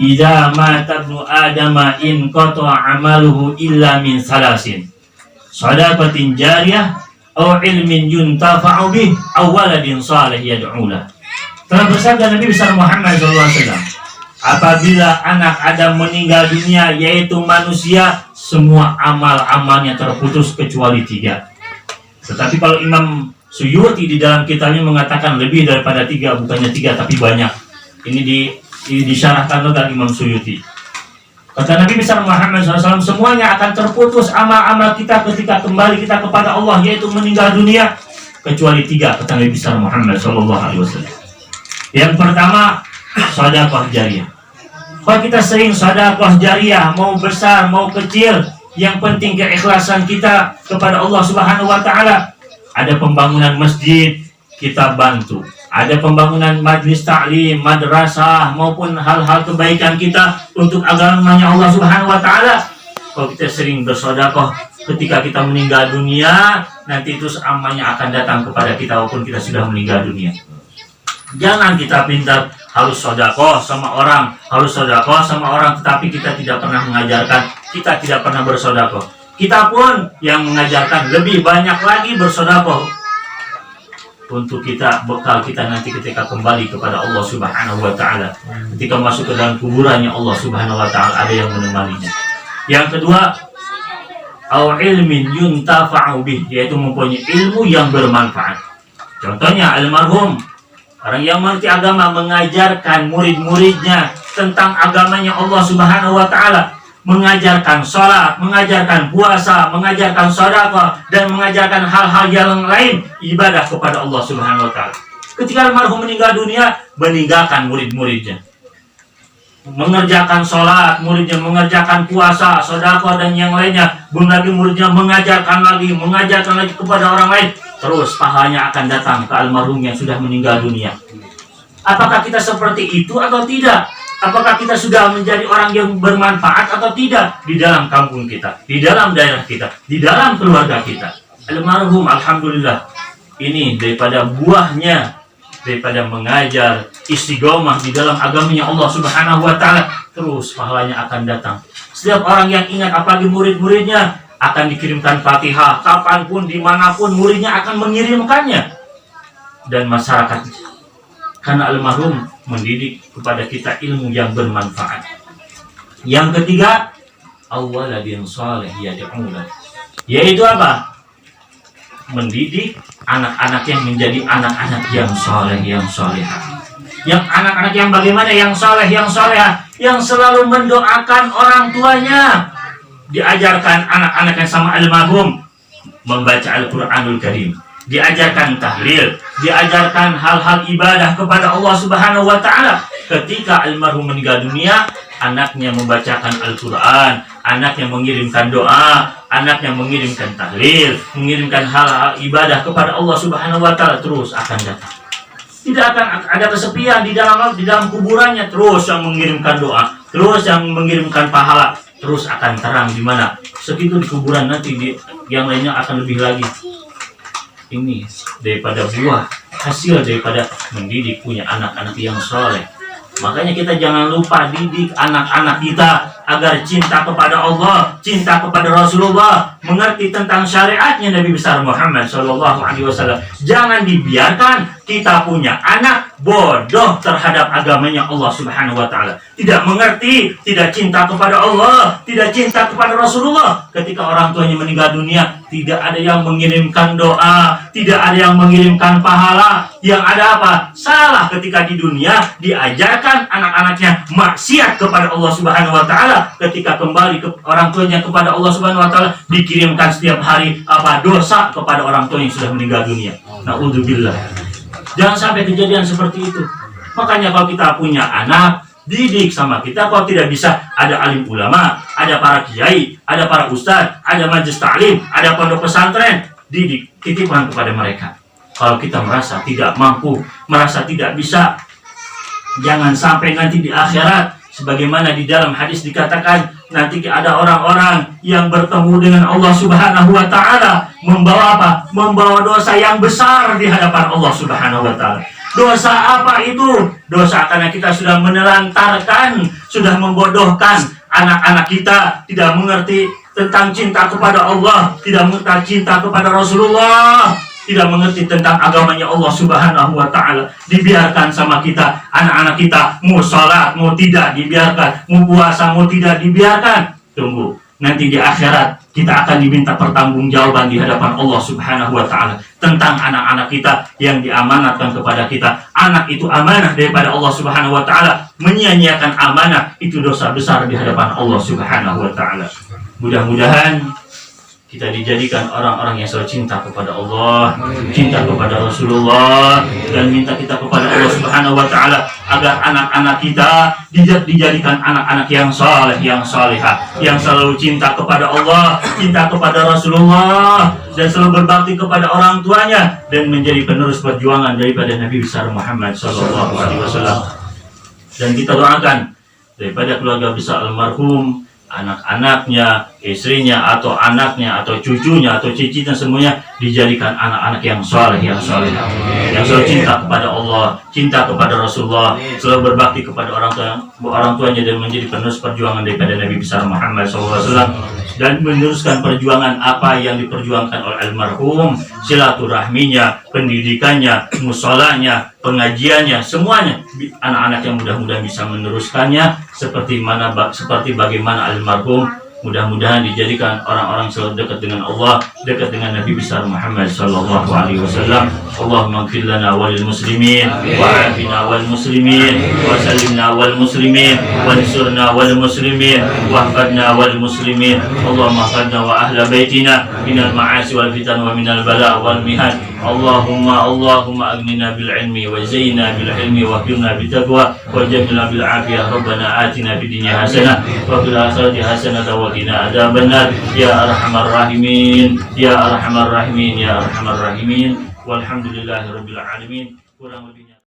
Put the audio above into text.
idza mata ibnu adama in qata'a amaluhu illa min salasin, shadaqatin jariyah aw ilmin yuntafa'u bih aw waladin salih yad'u lah. Telah bersabda Nabi besar Muhammad SAW, apabila anak Adam meninggal dunia, yaitu manusia, semua amal-amalnya terputus kecuali 3. Tetapi kalau Imam Suyuti di dalam kitabnya mengatakan lebih daripada 3, bukannya 3 tapi banyak. Ini disyarahkan oleh Imam Suyuti. Kata Nabi besar Muhammad SAW, semuanya akan terputus amal-amal kita ketika kembali kita kepada Allah, yaitu meninggal dunia, kecuali 3, kata Nabi besar Muhammad SAW. Yang pertama, sedekah jariyah. Kalau kita sering sedekah jariyah, mau besar mau kecil, yang penting keikhlasan kita kepada Allah Subhanahu wa taala. Ada pembangunan masjid, kita bantu. Ada pembangunan majlis ta'lim, madrasah, maupun hal-hal kebaikan kita untuk agamanya Allah Subhanahu wa taala. Kalau kita sering bersedekah ketika kita meninggal dunia, nanti itu amalnya akan datang kepada kita walaupun kita sudah meninggal dunia. Jangan kita pintar harus sedekah sama orang, tetapi kita tidak pernah mengajarkan, kita tidak pernah bersedekah. Kita pun yang mengajarkan lebih banyak lagi bersedekah untuk kita, bekal kita nanti ketika kembali kepada Allah Subhanahu wa taala. Ketika masuk ke dalam kuburannya Allah Subhanahu wa taala, ada yang menemaninya. Yang kedua, au ilmin yuntafa'u bih, yaitu mempunyai ilmu yang bermanfaat. Contohnya almarhum, orang yang mengerti agama, mengajarkan murid-muridnya tentang agamanya Allah Subhanahu wa taala, mengajarkan sholat, mengajarkan puasa, mengajarkan sedekah, dan mengajarkan hal-hal yang lain ibadah kepada Allah Subhanahu wa taala. Ketika almarhum meninggal dunia, meninggalkan murid-muridnya, mengerjakan sholat, muridnya mengerjakan puasa, sedekah, dan yang lainnya. Belum lagi muridnya mengajarkan lagi kepada orang lain. Terus pahalanya akan datang ke almarhum yang sudah meninggal dunia. Apakah kita seperti itu atau tidak? Apakah kita sudah menjadi orang yang bermanfaat atau tidak di dalam kampung kita, di dalam daerah kita, di dalam keluarga kita? Almarhum, alhamdulillah, ini daripada buahnya, daripada mengajar istiqomah di dalam agamanya Allah Subhanahu wa taala, terus pahalanya akan datang. Setiap orang yang ingat, apalagi murid-muridnya, akan dikirimkan Fatihah kapanpun, dimanapun, muridnya akan mengirimkannya, dan masyarakat. Karena almarhum mendidik kepada kita ilmu yang bermanfaat. Yang ketiga, awaladin saleh yad'u lah, yaitu apa? Mendidik anak-anak yang menjadi anak-anak yang saleh, yang salehah. Yang anak-anak yang bagaimana? Yang saleh, yang salehah, yang selalu mendoakan orang tuanya. Diajarkan anak-anak yang sama almarhum membaca Al-Quranul Karim, diajarkan tahlil, diajarkan hal-hal ibadah kepada Allah Subhanahu wa taala. Ketika almarhum meninggal dunia, anaknya membacakan Al-Quran, anaknya mengirimkan doa, anaknya mengirimkan tahlil, mengirimkan hal-hal ibadah kepada Allah Subhanahu wa taala, terus akan datang. Tidak akan ada kesepian di dalam kuburannya, terus yang mengirimkan doa, terus yang mengirimkan pahala, terus akan terang di mana. Segitu di kuburan, nanti yang lainnya akan lebih lagi. Ini daripada buah hasil daripada mendidik punya anak-anak yang soleh. Makanya kita jangan lupa didik anak-anak kita agar cinta kepada Allah, cinta kepada Rasulullah, mengerti tentang syariatnya Nabi besar Muhammad SAW. Jangan dibiarkan kita punya anak bodoh terhadap agamanya Allah Subhanahu wa taala. Tidak mengerti, tidak cinta kepada Allah, tidak cinta kepada Rasulullah. Ketika orang tuanya meninggal dunia, tidak ada yang mengirimkan doa, tidak ada yang mengirimkan pahala. Yang ada apa? Salah ketika di dunia diajarkan anak-anaknya maksiat kepada Allah Subhanahu wa taala. Ketika kembali ke orang tuanya kepada Allah Subhanahu wa taala, dikirimkan setiap hari dosa kepada orang tua yang sudah meninggal dunia. Na'udzubillah. Jangan sampai kejadian seperti itu. Makanya kalau kita punya anak, didik sama kita. Kalau tidak bisa, ada alim ulama, ada para kiai, ada para ustadz, ada majelis ta'lim, ada pondok pesantren. Didik, titipkan kepada mereka. Kalau kita merasa tidak mampu, merasa tidak bisa, jangan sampai nanti di akhirat, sebagaimana di dalam hadis dikatakan, nanti ada orang-orang yang bertemu dengan Allah Subhanahu wa taala membawa apa? Membawa dosa yang besar di hadapan Allah Subhanahu wa taala. Dosa apa itu? Dosa karena kita sudah menelantarkan, sudah membodohkan anak-anak kita, tidak mengerti tentang cinta kepada Allah, tidak mengerti cinta kepada Rasulullah, tidak mengerti tentang agamanya Allah Subhanahu wa Ta'ala. Dibiarkan sama kita, anak-anak kita mau sholat, mau tidak dibiarkan, mau puasa, mau tidak dibiarkan. Tunggu, nanti di akhirat kita akan diminta pertanggungjawaban di hadapan Allah Subhanahu wa Ta'ala tentang anak-anak kita yang diamanatkan kepada kita. Anak itu amanah daripada Allah Subhanahu wa Ta'ala. Menyia-nyiakan amanah itu dosa besar di hadapan Allah Subhanahu wa Ta'ala. Mudah-mudahan kita dijadikan orang-orang yang selalu cinta kepada Allah, cinta kepada Rasulullah, dan minta kita kepada Allah Subhanahu wa Ta'ala agar anak-anak kita dijadikan anak-anak yang saleh, yang salihah, yang selalu cinta kepada Allah, cinta kepada Rasulullah, dan selalu berbakti kepada orang tuanya, dan menjadi penerus perjuangan daripada Nabi besar Muhammad Sallallahu Alaihi Wasallam. Dan kita doakan daripada keluarga besar almarhum, anak-anaknya, istrinya, atau anaknya, atau cucunya, atau cicitnya, semuanya dijadikan anak-anak yang soleh, yang soleh, yang selalu cinta kepada Allah, cinta kepada Rasulullah, selalu berbakti kepada orang tuanya, dan menjadi penerus perjuangan daripada Nabi besar Muhammad SAW, dan meneruskan perjuangan apa yang diperjuangkan oleh almarhum, silaturahminya, pendidikannya, musolanya, pengajiannya, semuanya. Anak-anak yang mudah-mudahan bisa meneruskannya seperti bagaimana almarhum. Mudah-mudahan dijadikan orang-orang selalu dekat dengan Allah, dekat dengan Nabi besar Muhammad Sallallahu Alaihi Wasallam. Allahumma ighfir lana walil muslimin, wa afina wal muslimin, wa sallimna wal muslimin, wa ansurna wal muslimin, wa hafadna wal muslimin. Allahumma hafadna wa ahla baitina minal ma'asi wal fitan wa minal bala' wal mihan. Allahumma aghnina bil ilmi wa zayyina bil ilmi wa qina bit taqwa wa jamilna bil afiyah. Rabbana atina fid dunya hasanah wa fil akhirati hasanah wa qina adzabannar. Ya arhamar rahimin, ya arhamar rahimin, ya arhamar rahimin. Walhamdulillahirabbil alamin. Kurang lebihnya